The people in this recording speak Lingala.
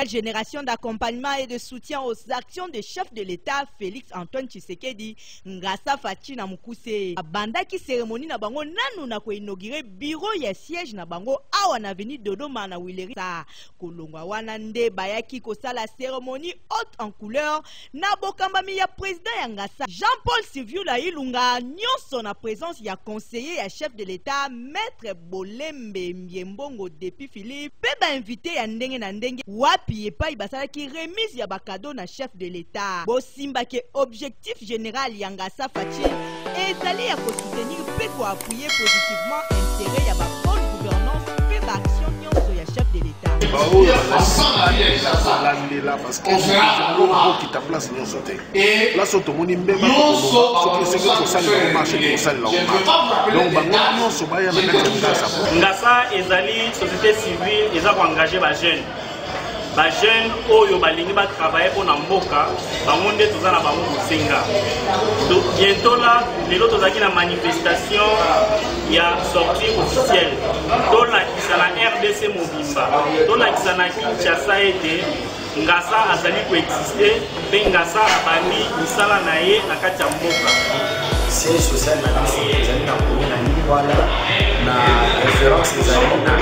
nouvelle génération d'accompagnement et de soutien aux actions des chefs de l'État Félix Antoine Tshisekedi Ngasa Fachi na Mukuse abandaki cérémonie na bango nanu na ko inaugurer bureau ya siège na bango awa na avenue Dodoma na Wileri sa kolongwa wana nde bayaki kosala cérémonie haute en couleur na bokambami ya président ya Ngasa Jean-Paul Sylvioula Ilunga nyonso na présence ya conseiller ya chef de l'État maître Bolembe Mbiembongo depuis Philippe pe ba invité ya ndenge na ndenge wapi epai basalaki remise ya bakado na chef de l'État bosimba ke objectif général ya Ngasa Fachi ezali ya soutenir pe ko appuyer positivement intérêt ya ba bonne gouvernance pe ba action nyonso ya chef de l'État là parce que qui ta place nous sauter là surtout mon imbe ce qui faut ça le marché pour ça là donc bango non so baya na Ngasa ezali société civile eza ko engager ba jeunes oyo balingi ba travailler pour na mboka bango nde tozana bango kosenga donc bientôt là lelo tozaki na manifestation ya sortie officielle tolakisa na RDC Mobimba tolakisa na Kinshasa ete Ngasa azali ko exister pe Ngasa abandi misala na ye na kati ya mboka siège social na biso ezali na commune na Lingwala na référence ezali na